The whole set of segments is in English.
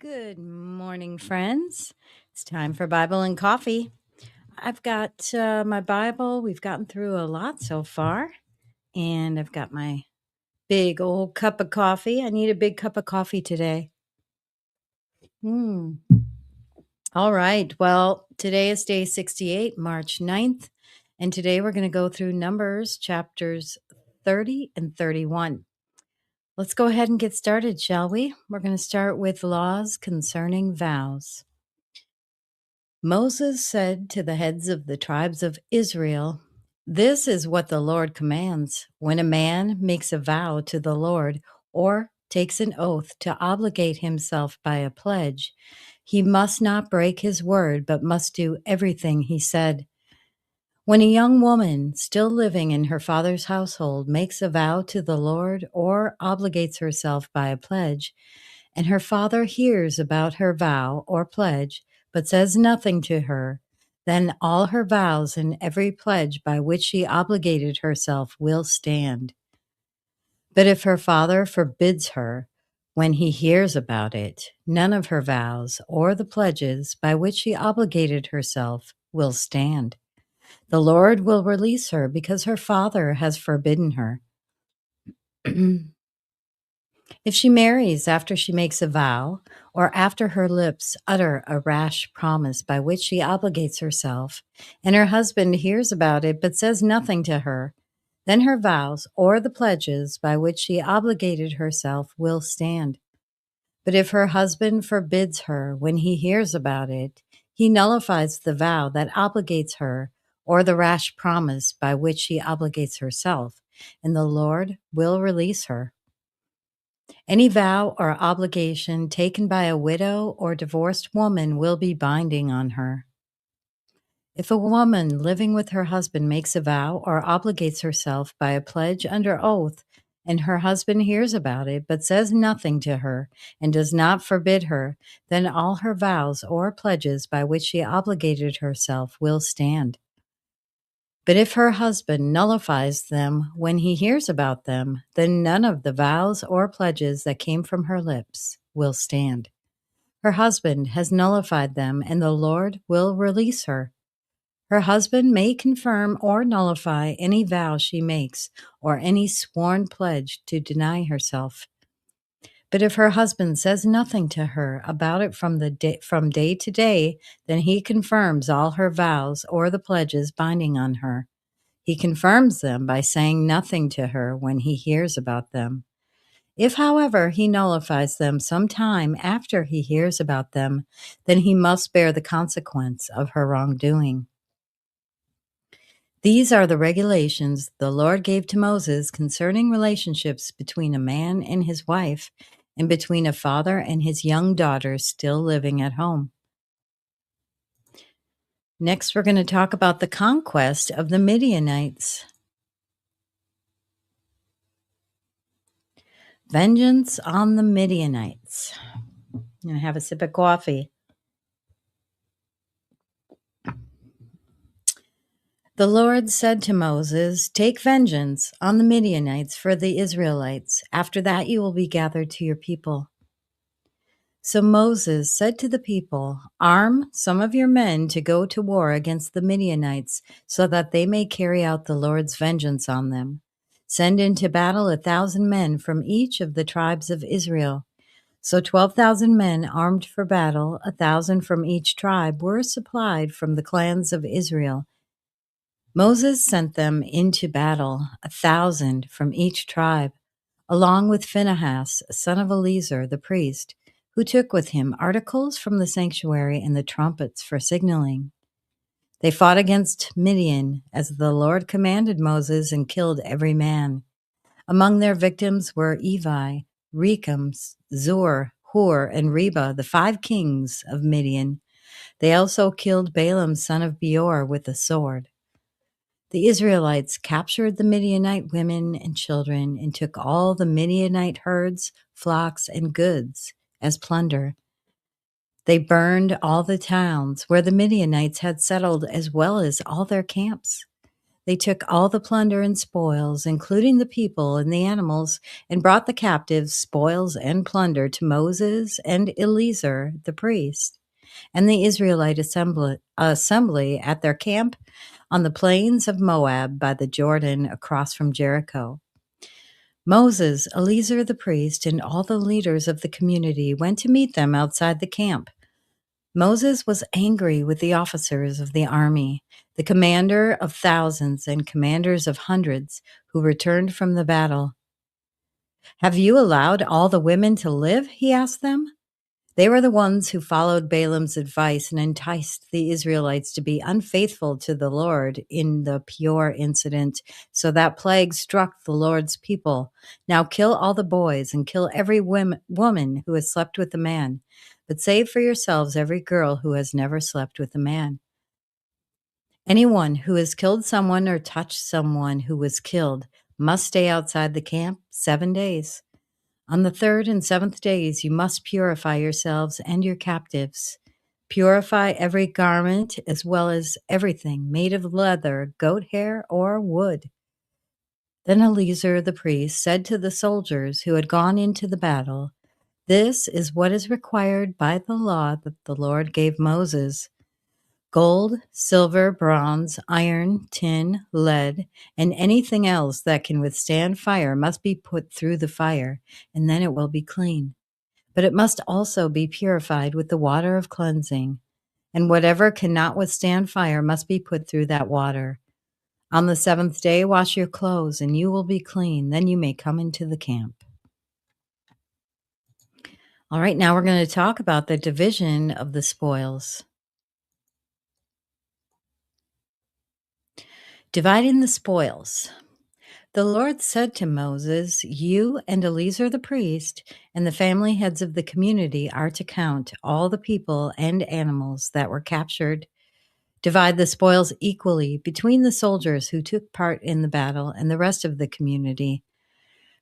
Good morning, friends. It's time for Bible and Coffee. I've got my Bible. We've gotten through a lot so far, and I've got my big old cup of coffee. I need a big cup of coffee today. Mm. All right. Well, today is day 68, March 9th, and today we're going to go through Numbers chapters 30 and 31. Let's go ahead and get started, shall we? We're going to start with laws concerning vows. Moses said to the heads of the tribes of Israel, "This is what the Lord commands. When a man makes a vow to the Lord or takes an oath to obligate himself by a pledge, he must not break his word, but must do everything he said. When a young woman still living in her father's household makes a vow to the Lord or obligates herself by a pledge, and her father hears about her vow or pledge, but says nothing to her, then all her vows and every pledge by which she obligated herself will stand. But if her father forbids her, when he hears about it, none of her vows or the pledges by which she obligated herself will stand. The Lord will release her because her father has forbidden her. If she marries after she makes a vow, or after her lips utter a rash promise by which she obligates herself, and her husband hears about it but says nothing to her, then her vows or the pledges by which she obligated herself will stand. But if her husband forbids her when he hears about it, he nullifies the vow that obligates her or the rash promise by which she obligates herself, and the Lord will release her. Any vow or obligation taken by a widow or divorced woman will be binding on her. If a woman living with her husband makes a vow or obligates herself by a pledge under oath, and her husband hears about it but says nothing to her and does not forbid her, then all her vows or pledges by which she obligated herself will stand. But if her husband nullifies them when he hears about them, then none of the vows or pledges that came from her lips will stand. Her husband has nullified them, and the Lord will release her. Her husband may confirm or nullify any vow she makes or any sworn pledge to deny herself. But if her husband says nothing to her about it from day to day, then he confirms all her vows or the pledges binding on her. He confirms them by saying nothing to her when he hears about them. If, however, he nullifies them some time after he hears about them, then he must bear the consequence of her wrongdoing. These are the regulations the Lord gave to Moses concerning relationships between a man and his wife, and between a father and his young daughter still living at home. Next, we're going to talk about the conquest of the Midianites. Vengeance on the Midianites. I'm going to have a sip of coffee. The Lord said to Moses, "Take vengeance on the Midianites for the Israelites. After that you will be gathered to your people." So Moses said to the people, "Arm some of your men to go to war against the Midianites, so that they may carry out the Lord's vengeance on them. Send into battle 1,000 men from each of the tribes of Israel." So 12,000 men armed for battle, 1,000 from each tribe, were supplied from the clans of Israel. Moses sent them into battle, 1,000 from each tribe, along with Phinehas, son of Eleazar the priest, who took with him articles from the sanctuary and the trumpets for signaling. They fought against Midian, as the Lord commanded Moses, and killed every man. Among their victims were Evi, Rechem, Zur, Hur, and Reba, the 5 kings of Midian. They also killed Balaam, son of Beor, with a sword. The Israelites captured the Midianite women and children and took all the Midianite herds, flocks, and goods as plunder. They burned all the towns where the Midianites had settled, as well as all their camps. They took all the plunder and spoils, including the people and the animals, and brought the captives, spoils, and plunder to Moses and Eleazar the priest and the Israelite assembly at their camp on the plains of Moab by the Jordan across from Jericho. Moses, Eleazar the priest, and all the leaders of the community went to meet them outside the camp. Moses was angry with the officers of the army, the commander of thousands and commanders of hundreds who returned from the battle. "Have you allowed all the women to live?" he asked them. They were the ones who followed Balaam's advice and enticed the Israelites to be unfaithful to the Lord in the Peor incident, so that plague struck the Lord's people. Now kill all the boys and kill every woman who has slept with a man, but save for yourselves every girl who has never slept with a man. Anyone who has killed someone or touched someone who was killed must stay outside the camp 7 days. On the 3rd and 7th days, you must purify yourselves and your captives. Purify every garment as well as everything made of leather, goat hair, or wood. Then Eleazar the priest said to the soldiers who had gone into the battle, "This is what is required by the law that the Lord gave Moses. Gold, silver, bronze, iron, tin, lead, and anything else that can withstand fire must be put through the fire, and then it will be clean. But it must also be purified with the water of cleansing, and whatever cannot withstand fire must be put through that water. On the 7th day, wash your clothes, and you will be clean. Then you may come into the camp." All right, now we're going to talk about the division of the spoils. Dividing the spoils. The Lord said to Moses, "You and Eleazar the priest and the family heads of the community are to count all the people and animals that were captured. Divide the spoils equally between the soldiers who took part in the battle and the rest of the community.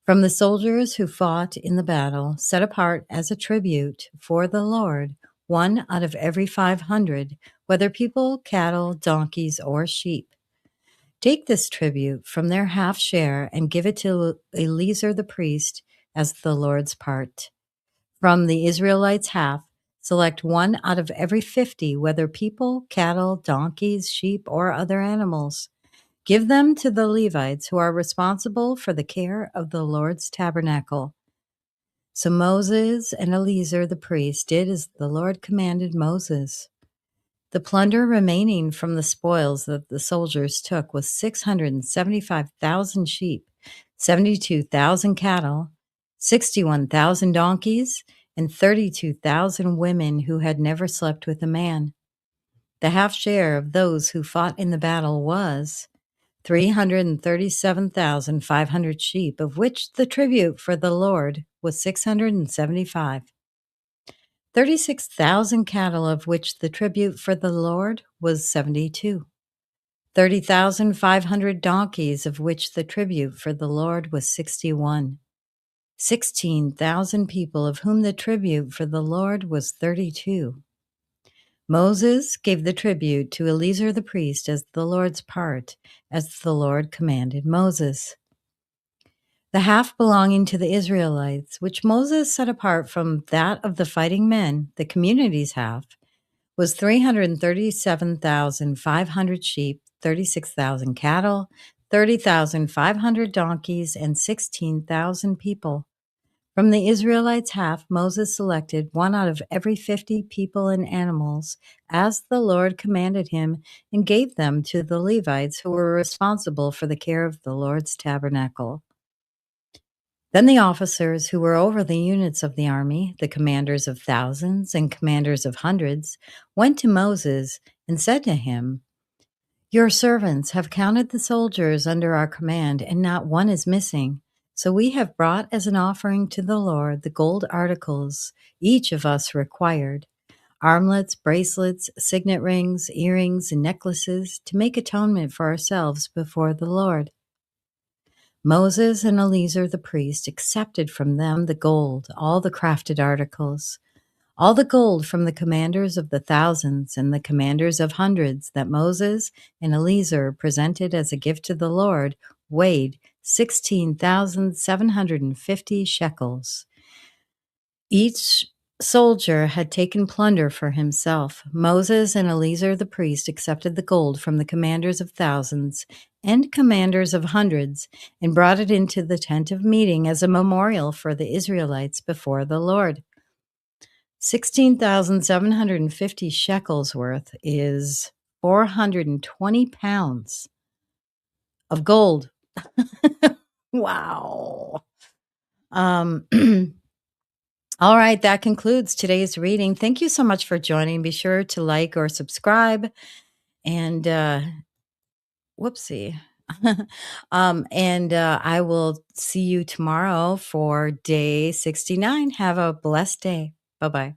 From the soldiers who fought in the battle, set apart as a tribute for the Lord 1 out of every 500, whether people, cattle, donkeys, or sheep. Take this tribute from their half share and give it to Eleazar the priest as the Lord's part. From the Israelites' half, select 1 out of every 50, whether people, cattle, donkeys, sheep, or other animals. Give them to the Levites who are responsible for the care of the Lord's tabernacle." So Moses and Eleazar the priest did as the Lord commanded Moses. The plunder remaining from the spoils that the soldiers took was 675,000 sheep, 72,000 cattle, 61,000 donkeys, and 32,000 women who had never slept with a man. The half share of those who fought in the battle was 337,500 sheep, of which the tribute for the Lord was 675. 36,000 cattle, of which the tribute for the Lord was 72. 30,500 donkeys, of which the tribute for the Lord was 61. 16,000 people, of whom the tribute for the Lord was 32. Moses gave the tribute to Eleazar the priest as the Lord's part, as the Lord commanded Moses. The half belonging to the Israelites, which Moses set apart from that of the fighting men, the community's half, was 337,500 sheep, 36,000 cattle, 30,500 donkeys, and 16,000 people. From the Israelites' half, Moses selected 1 out of every 50 people and animals, as the Lord commanded him, and gave them to the Levites who were responsible for the care of the Lord's tabernacle. Then the officers who were over the units of the army, the commanders of thousands and commanders of hundreds, went to Moses and said to him, "Your servants have counted the soldiers under our command, and not one is missing. So we have brought as an offering to the Lord the gold articles each of us required, armlets, bracelets, signet rings, earrings, and necklaces, to make atonement for ourselves before the Lord." Moses and Eleazar the priest accepted from them the gold, all the crafted articles, All the gold from the commanders of the thousands and the commanders of hundreds that Moses and Eleazar presented as a gift to the Lord weighed 16,750 shekels. Each soldier had taken plunder for himself. Moses and Eleazar the priest accepted the gold from the commanders of thousands and commanders of hundreds and brought it into the tent of meeting as a memorial for the Israelites before the Lord. 16,750 shekels worth is 420 pounds of gold. Wow. Um, all right, that concludes today's reading. Thank you so much for joining. Be sure to like or subscribe. And whoopsie. I will see you tomorrow for day 69. Have a blessed day. Bye bye.